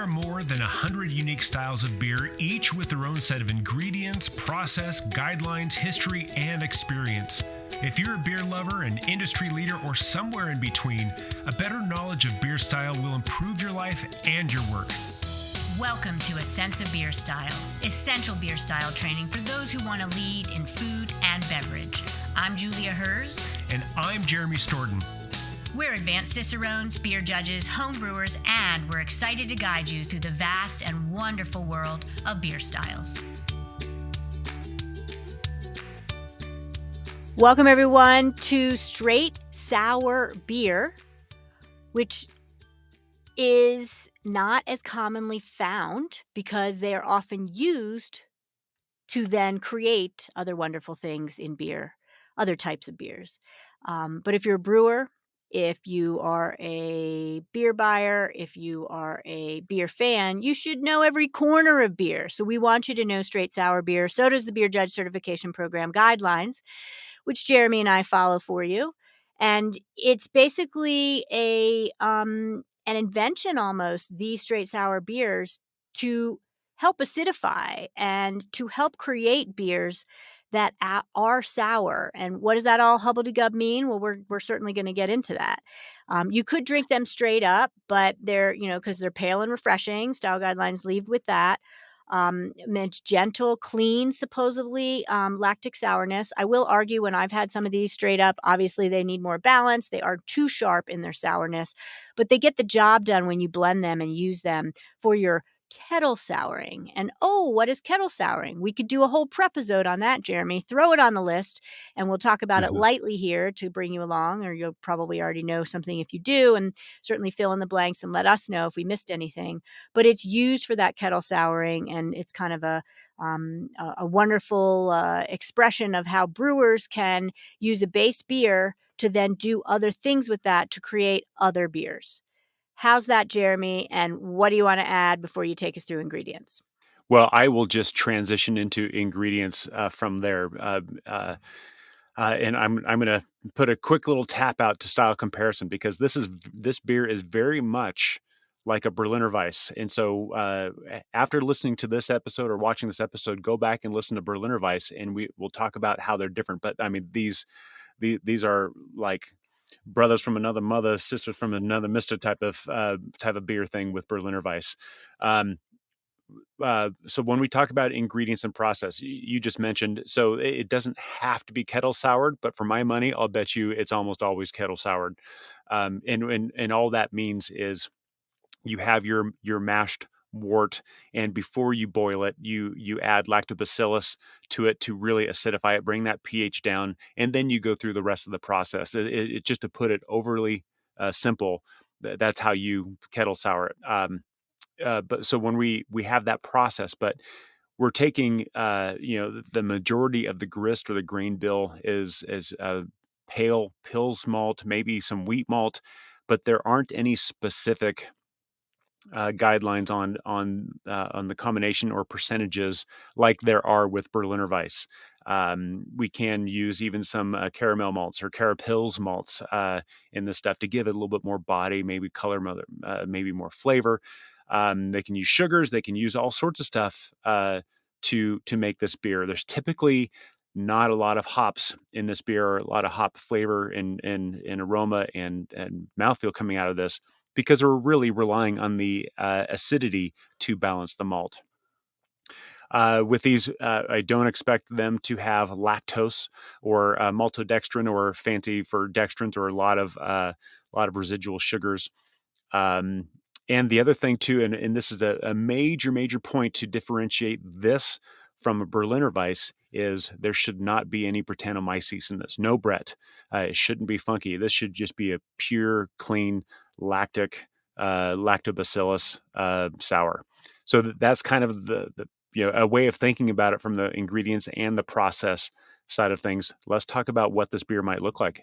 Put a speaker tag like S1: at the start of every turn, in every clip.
S1: There are more than 100 unique styles of beer, each with their own set of ingredients, process, guidelines, history, and experience. If you're a beer lover, an industry leader, or somewhere in between, a better knowledge of beer style will improve your life and your work.
S2: Welcome to A Sense of Beer Style, essential beer style training for those who want to lead in food and beverage. I'm Julia Herz.
S1: And I'm Jeremy Storton.
S2: We're advanced Cicerones, beer judges, home brewers, and we're excited to guide you through the vast and wonderful world of beer styles.
S3: Welcome, everyone, to Straight Sour Beer, which is not as commonly found because they are often used to then create other wonderful things in beer, other types of beers. But if you're a brewer, if you are a beer buyer, if you are a beer fan, you should know every corner of beer. So we want you to know straight sour beer. So does the Beer Judge Certification Program guidelines, which Jeremy and I follow for you. And it's basically an invention almost, these straight sour beers, to help acidify and to help create beers that are sour. And what does that all hubble-de-gub mean? Well, we're certainly going to get into that. You could drink them straight up, but they're, because they're pale and refreshing. Style guidelines lead with that. Meant gentle, clean, supposedly, lactic sourness. I will argue when I've had some of these straight up, obviously they need more balance. They are too sharp in their sourness, but they get the job done when you blend them and use them for your kettle souring. And what is kettle souring? We could do a whole prep-isode on that, Jeremy. Throw it on the list, and we'll talk about it lightly here to bring you along, or you'll probably already know something if you do, and certainly fill in the blanks and let us know if we missed anything. But it's used for that kettle souring, and it's kind of a wonderful expression of how brewers can use a base beer to then do other things with that to create other beers. How's that, Jeremy? And what do you want to add before you take us through ingredients?
S4: Well, I will just transition into ingredients from there. And I'm going to put a quick little tap out to style comparison, because this beer is very much like a Berliner Weiss. And so after listening to this episode or watching this episode, go back and listen to Berliner Weiss, and we'll talk about how they're different. But I mean, these are like brothers from another mother, sisters from another mister type of beer thing with Berliner Weiss. So when we talk about ingredients and process, you just mentioned, so it doesn't have to be kettle soured, but for my money, I'll bet you it's almost always kettle soured. And all that means is you have your mashed wort, and before you boil it, you add lactobacillus to it to really acidify it, bring that pH down, and then you go through the rest of the process. It just, to put it overly simple, that's how you kettle sour it. But so when we have that process, but we're taking the majority of the grist or the grain bill is pale Pils malt, maybe some wheat malt, but there aren't any specific guidelines on the combination or percentages like there are with Berliner Weiss. We can use even some caramel malts or carapils malts in this stuff to give it a little bit more body, maybe color, maybe more flavor. They can use sugars. They can use all sorts of stuff to make this beer. There's typically not a lot of hops in this beer, or a lot of hop flavor and aroma and mouthfeel coming out of this, because we're really relying on the acidity to balance the malt. With these, I don't expect them to have lactose or maltodextrin, or fancy for dextrins, or a lot of residual sugars. And the other thing too, and this is a major point to differentiate this from a Berliner Weiss, is there should not be any Brettanomyces in this. No Brett. It shouldn't be funky. This should just be a pure, clean, lactic, lactobacillus sour. So that's kind of the a way of thinking about it from the ingredients and the process side of things. Let's talk about what this beer might look like.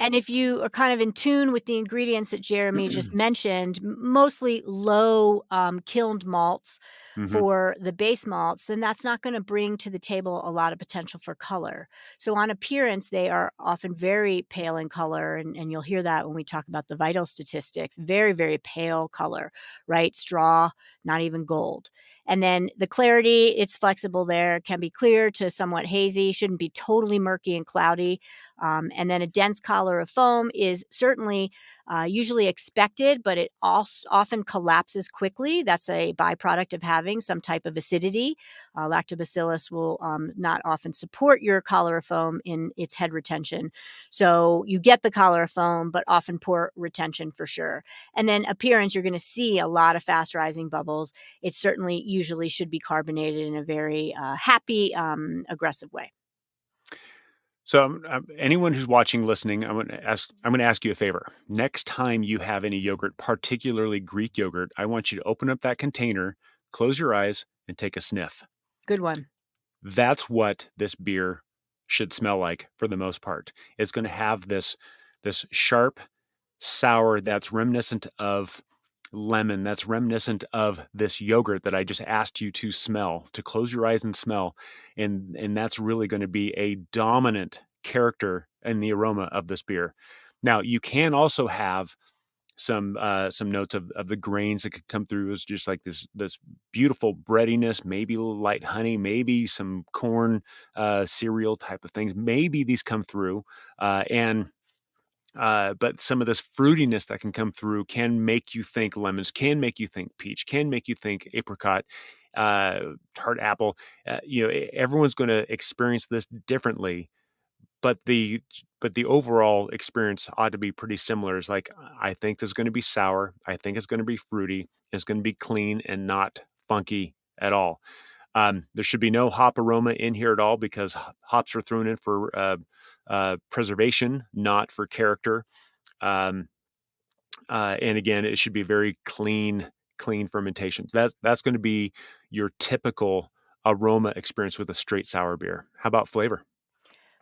S3: And if you are kind of in tune with the ingredients that Jeremy just mentioned, mostly low kilned malts
S4: Hmm.
S3: for the base malts, then that's not going to bring to the table a lot of potential for color. So on appearance, they are often very pale in color, and you'll hear that when we talk about the vital statistics. Very, very pale color, right? Straw, not even gold. And then the clarity, it's flexible there, can be clear to somewhat hazy, shouldn't be totally murky and cloudy. And then a dense collar of foam is certainly usually expected, but it also often collapses quickly. That's a byproduct of having some type of acidity. Lactobacillus will not often support your collar of foam in its head retention. So you get the collar of foam, but often poor retention for sure. And then appearance, you're going to see a lot of fast rising bubbles. It certainly usually should be carbonated in a very happy, aggressive way.
S4: So, anyone who's watching, listening, I'm going to ask you a favor. Next time you have any yogurt, particularly Greek yogurt, I want you to open up that container, close your eyes, and take a sniff.
S3: Good one.
S4: That's what this beer should smell like for the most part. It's going to have this sharp sour that's reminiscent of lemon, that's reminiscent of this yogurt that I just asked you to smell, to close your eyes and smell. And that's really going to be a dominant character in the aroma of this beer. Now, you can also have some notes of the grains that could come through as just like this beautiful breadiness, maybe a little light honey, maybe some corn cereal type of things. Maybe these come through, but some of this fruitiness that can come through can make you think lemons, can make you think peach, can make you think apricot, tart apple. Everyone's going to experience this differently, but the overall experience ought to be pretty similar. It's like, I think this is going to be sour. I think it's going to be fruity. It's going to be clean and not funky at all. There should be no hop aroma in here at all, because hops are thrown in for preservation, not for character. And again, it should be very clean fermentation. That's going to be your typical aroma experience with a straight sour beer. How about flavor?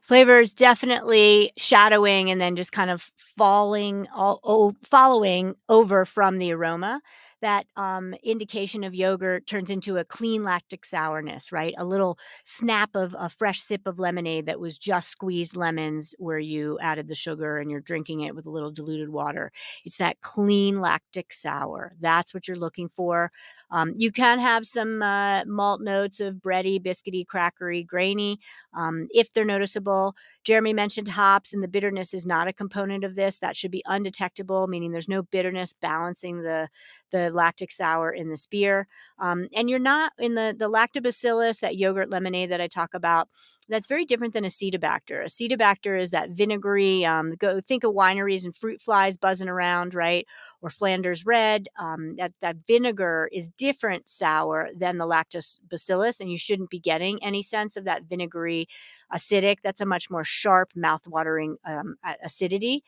S3: Flavor is definitely shadowing and then just kind of following over from the aroma. That indication of yogurt turns into a clean lactic sourness, right? A little snap of a fresh sip of lemonade that was just squeezed lemons where you added the sugar and you're drinking it with a little diluted water. It's that clean lactic sour. That's what you're looking for. You can have some malt notes of bready, biscuity, crackery, grainy, if they're noticeable. Jeremy mentioned hops, and the bitterness is not a component of this. That should be undetectable, meaning there's no bitterness balancing the lactic sour in this beer. And you're not in the lactobacillus, that yogurt lemonade that I talk about. That's very different than Acetobacter. Acetobacter is that vinegary, go think of wineries and fruit flies buzzing around, right? Or Flanders red. That vinegar is different sour than the lactobacillus, and you shouldn't be getting any sense of that vinegary acidic. That's a much more sharp, mouth-watering acidity.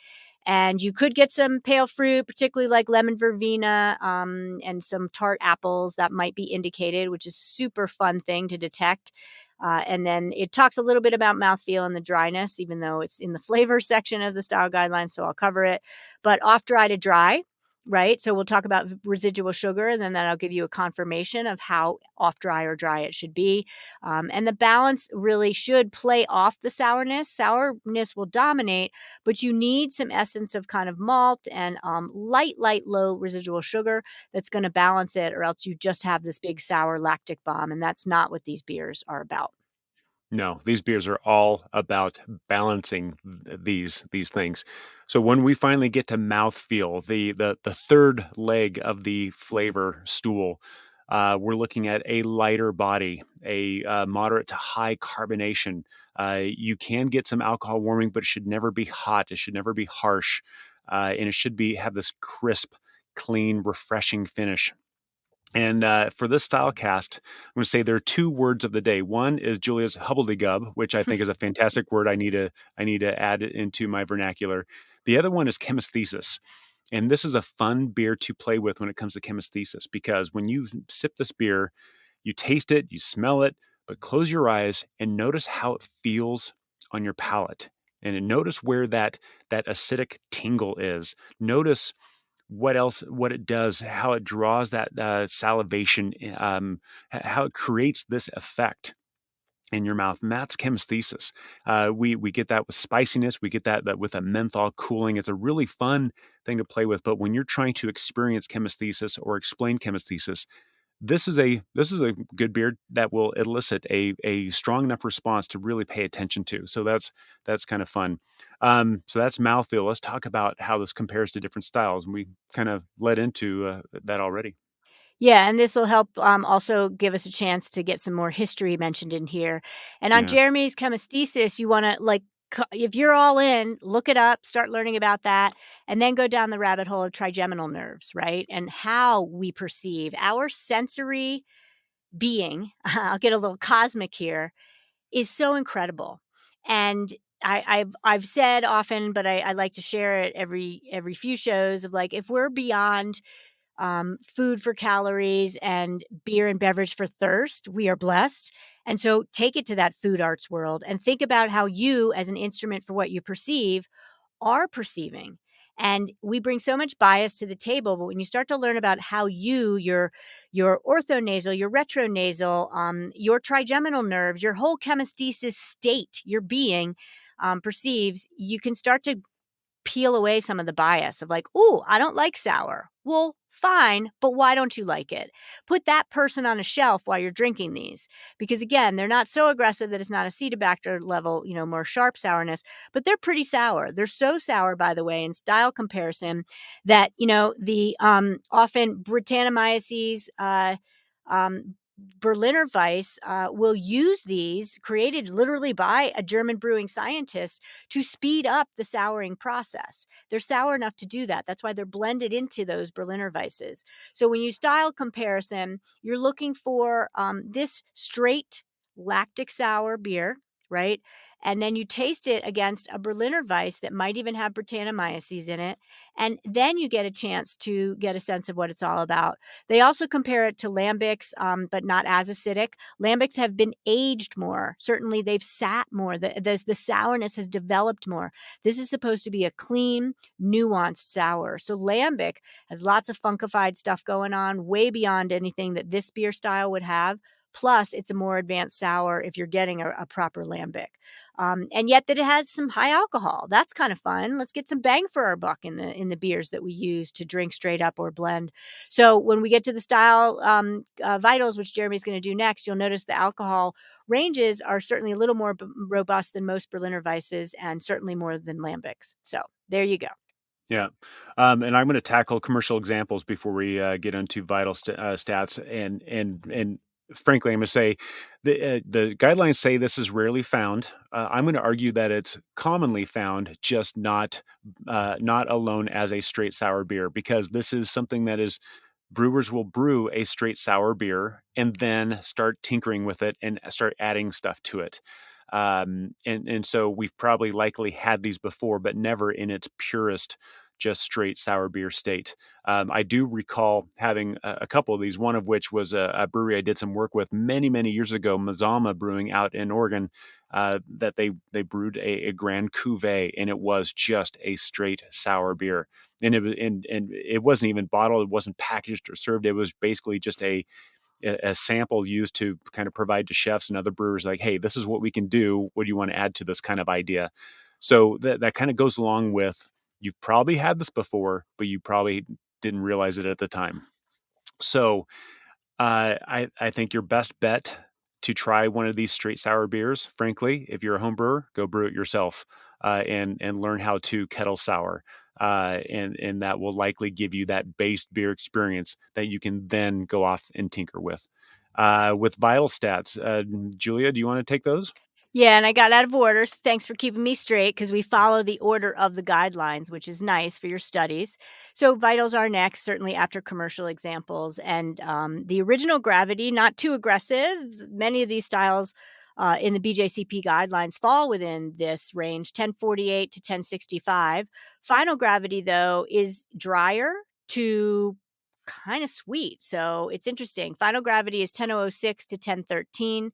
S3: And you could get some pale fruit, particularly like lemon verbena, and some tart apples that might be indicated, which is a super fun thing to detect. And then it talks a little bit about mouthfeel and the dryness, even though it's in the flavor section of the style guidelines, so I'll cover it. But off dry to dry, right? So we'll talk about residual sugar, and then that'll give you a confirmation of how off dry or dry it should be. And the balance really should play off the sourness. Sourness will dominate, but you need some essence of kind of malt and light, low residual sugar that's going to balance it, or else you just have this big sour lactic bomb, and that's not what these beers are about.
S4: No, these beers are all about balancing these things. So when we finally get to mouthfeel, the third leg of the flavor stool, we're looking at a lighter body, a moderate to high carbonation. You can get some alcohol warming, but it should never be hot. It should never be harsh, and it should have this crisp, clean, refreshing finish. And for this style cast, I'm going to say there are two words of the day. One is Julia's hubbledygub, which I think is a fantastic word. I need to add it into my vernacular. The other one is chemisthesis. And this is a fun beer to play with when it comes to chemisthesis, because when you sip this beer, you taste it, you smell it, but close your eyes and notice how it feels on your palate. And then notice where that acidic tingle is. Notice what it does, how it draws that salivation, how it creates this effect in your mouth. And that's chemesthesis. We get that with spiciness. We get that with a menthol cooling. It's a really fun thing to play with. But when you're trying to experience chemesthesis or explain chemesthesis, this is a good beer that will elicit a strong enough response to really pay attention to. So that's kind of fun. So that's mouthfeel. Let's talk about how this compares to different styles. And we kind of led into that already.
S3: Yeah, and this will help also give us a chance to get some more history mentioned in here. And on
S4: Yeah.
S3: Jeremy's chemesthesis, you want to if you're all in, look it up, start learning about that, and then go down the rabbit hole of trigeminal nerves, right? And how we perceive our sensory being. I'll get a little cosmic here, is so incredible. And I've said often, but I like to share it every few shows of like, if we're beyond food for calories and beer and beverage for thirst, we are blessed. And so take it to that food arts world and think about how you, as an instrument for what you perceive, are perceiving. And we bring so much bias to the table, but when you start to learn about how your orthonasal, your retronasal, your trigeminal nerves, your whole chemesthesis state, your being perceives, you can start to peel away some of the bias of like, ooh, I don't like sour. Well, fine, but why don't you like it? Put that person on a shelf while you're drinking these. Because again, they're not so aggressive that it's not acetobacter level, more sharp sourness, but they're pretty sour. They're so sour, by the way, in style comparison that, the often Brettanomyces, Berliner Weiss will use these, created literally by a German brewing scientist, to speed up the souring process. They're sour enough to do that. That's why they're blended into those Berliner Weisses. So when you style comparison, you're looking for this straight lactic sour beer, right? And then you taste it against a Berliner Weiss that might even have Brettanomyces in it. And then you get a chance to get a sense of what it's all about. They also compare it to lambics, but not as acidic. Lambics have been aged more. Certainly, they've sat more. The sourness has developed more. This is supposed to be a clean, nuanced sour. So lambic has lots of funkified stuff going on, way beyond anything that this beer style would have. Plus, it's a more advanced sour if you're getting a proper lambic. And yet that it has some high alcohol. That's kind of fun. Let's get some bang for our buck in the beers that we use to drink straight up or blend. So when we get to the style vitals, which Jeremy's going to do next, you'll notice the alcohol ranges are certainly a little more robust than most Berliner Weisses and certainly more than lambics. So there you go.
S4: Yeah. And I'm going to tackle commercial examples before we get into vital stats. And frankly, I'm going to say the guidelines say this is rarely found. I'm going to argue that it's commonly found, just not alone as a straight sour beer, because this is something that is brewers will brew a straight sour beer and then start tinkering with it and start adding stuff to it. And so we've probably likely had these before, but never in its purest, just straight sour beer state. I do recall having a couple of these, one of which was a brewery I did some work with many, many years ago, Mazama Brewing out in Oregon, that they brewed a Grand Cuvée, and it was just a straight sour beer. And it wasn't even bottled, it wasn't packaged or served. It was basically just a sample used to kind of provide to chefs and other brewers like, hey, this is what we can do. What do you want to add to this kind of idea? So that kind of goes along with, you've probably had this before, but you probably didn't realize it at the time. So I think your best bet to try one of these straight sour beers, frankly, if you're a home brewer, go brew it yourself and learn how to kettle sour. And that will likely give you that base beer experience that you can then go off and tinker with. With vital stats, Julia, do you want to take those?
S3: Yeah, and I got out of order. So thanks for keeping me straight because we follow the order of the guidelines, which is nice for your studies. So vitals are next, certainly after commercial examples. And the original gravity, not too aggressive. Many of these styles in the BJCP guidelines fall within this range, 1048 to 1065. Final gravity, though, is drier to kind of sweet. So it's interesting. Final gravity is 1006 to 1013.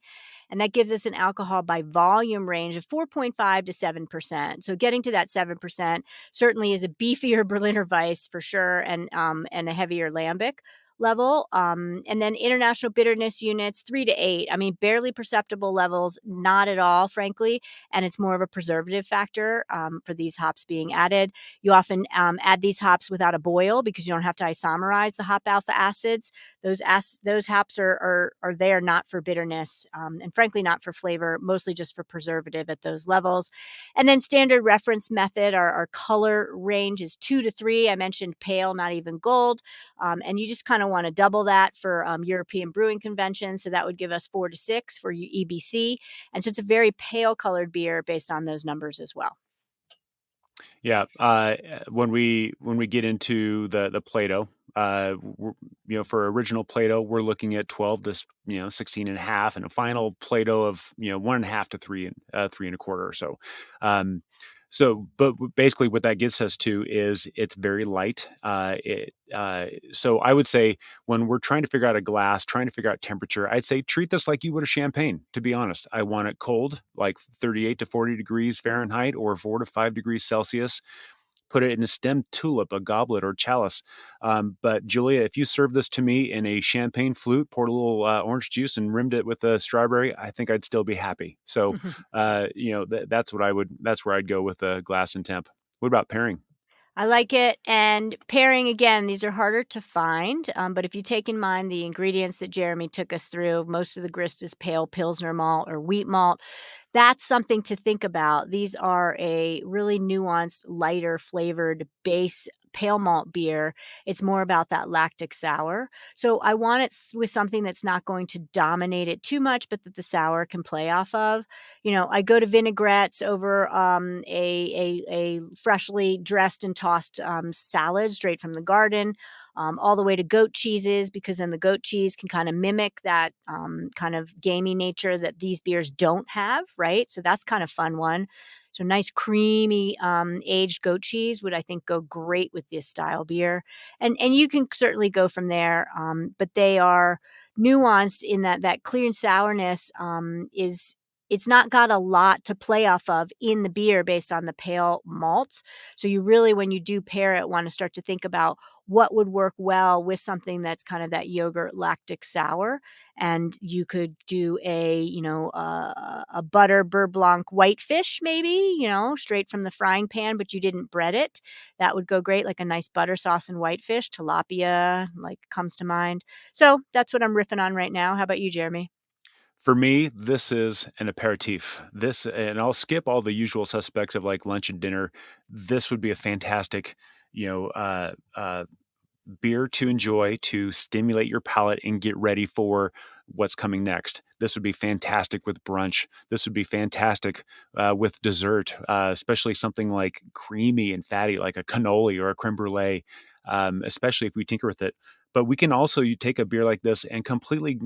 S3: And that gives us an alcohol by volume range of 4.5 to 7%. So getting to that 7% certainly is a beefier Berliner Weiss for sure, and a heavier lambic level. And then international bitterness units, 3 to 8. I mean, barely perceptible levels, not at all, frankly. And it's more of a preservative factor for these hops being added. You often add these hops without a boil because you don't have to isomerize the hop alpha acids. Those hops are there not for bitterness and frankly not for flavor, mostly just for preservative at those levels. And then standard reference method, our color range is 2 to 3. I mentioned pale, not even gold. And you just kind of want to double that for European Brewing Convention. So that would give us 4 to 6 for EBC. And so it's a very pale colored beer based on those numbers as well.
S4: Yeah. When we get into the Plato, for original Plato, we're looking at 12 to 16 and a half, and a final Plato of 1.5 to 3 and 3.25 or so. But basically what that gets us to is it's very light. So I would say when we're trying to figure out a glass, trying to figure out temperature, I'd say treat this like you would a champagne, to be honest. I want it cold, like 38 to 40 degrees Fahrenheit or 4 to 5 degrees Celsius. Put it in a stemmed tulip, a goblet, or chalice. But Julia, if you served this to me in a champagne flute, poured a little orange juice and rimmed it with a strawberry, I think I'd still be happy. So, that's what I would. That's where I'd go with the glass and temp. What about pairing?
S3: I like it. And pairing, again, these are harder to find. But if you take in mind the ingredients that Jeremy took us through, most of the grist is pale Pilsner malt or wheat malt. That's something to think about. These are a really nuanced, lighter flavored base pale malt beer. It's more about that lactic sour. So I want it with something that's not going to dominate it too much, but that the sour can play off of. I go to vinaigrettes over a freshly dressed and tossed salad straight from the garden, all the way to goat cheeses, because then the goat cheese can kind of mimic that kind of gamey nature that these beers don't have, right? So that's kind of fun one. So nice creamy aged goat cheese would, I think, go great with this style beer. And you can certainly go from there, but they are nuanced in that clear sourness it's not got a lot to play off of in the beer based on the pale malts. So you really, when you do pair it, want to start to think about what would work well with something that's kind of that yogurt lactic sour. And you could do a butter beurre blanc whitefish, maybe, straight from the frying pan, but you didn't bread it. That would go great, like a nice butter sauce and whitefish. Tilapia, comes to mind. So that's what I'm riffing on right now. How about you, Jeremy?
S4: For me, this is an aperitif. And I'll skip all the usual suspects of like lunch and dinner. This would be a fantastic, beer to enjoy to stimulate your palate and get ready for what's coming next. This would be fantastic with brunch. This would be fantastic with dessert, especially something like creamy and fatty, like a cannoli or a creme brulee, especially if we tinker with it. But we can also take a beer like this and completely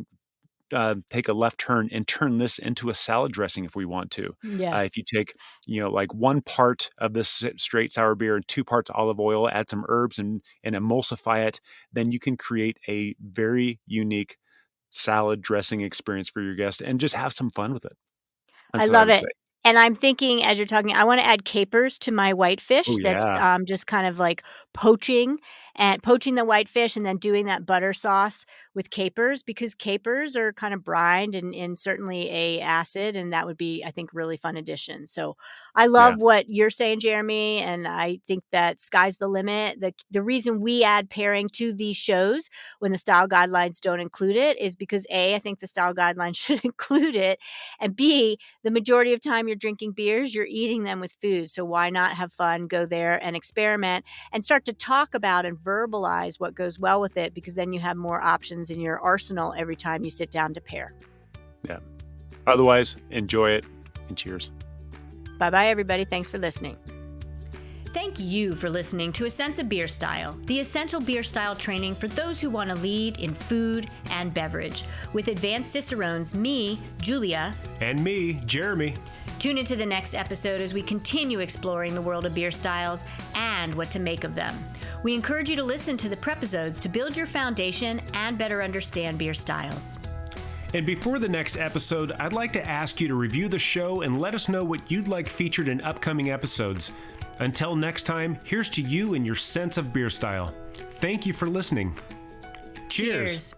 S4: take a left turn and turn this into a salad dressing if we want to.
S3: Yes.
S4: If you take, like 1 part of this straight sour beer and 2 parts olive oil, add some herbs and emulsify it, then you can create a very unique salad dressing experience for your guest and just have some fun with it.
S3: I love it. And I'm thinking, as you're talking, I want to add capers to my whitefish.
S4: Oh,
S3: That's
S4: yeah.
S3: just kind of like poaching the whitefish and then doing that butter sauce with capers, because capers are kind of brined and certainly a acid, and that would be, I think, really fun addition. So I love
S4: Yeah.
S3: what you're saying, Jeremy, and I think that sky's the limit. The reason we add pairing to these shows when the style guidelines don't include it is because A, I think the style guidelines should include it, and B, the majority of time you're drinking beers, you're eating them with food. So why not have fun, go there and experiment and start to talk about and verbalize what goes well with it, because then you have more options in your arsenal every time you sit down to pair.
S4: Yeah. Otherwise, enjoy it and cheers.
S3: Bye-bye, everybody. Thanks for listening.
S2: Thank you for listening to A Sense of Beer Style, the essential beer style training for those who want to lead in food and beverage. With advanced Cicerones, me, Julia,
S1: And me, Jeremy.
S2: Tune into the next episode as we continue exploring the world of beer styles and what to make of them. We encourage you to listen to the prepisodes to build your foundation and better understand beer styles.
S1: And before the next episode, I'd like to ask you to review the show and let us know what you'd like featured in upcoming episodes. Until next time, here's to you and your sense of beer style. Thank you for listening. Cheers.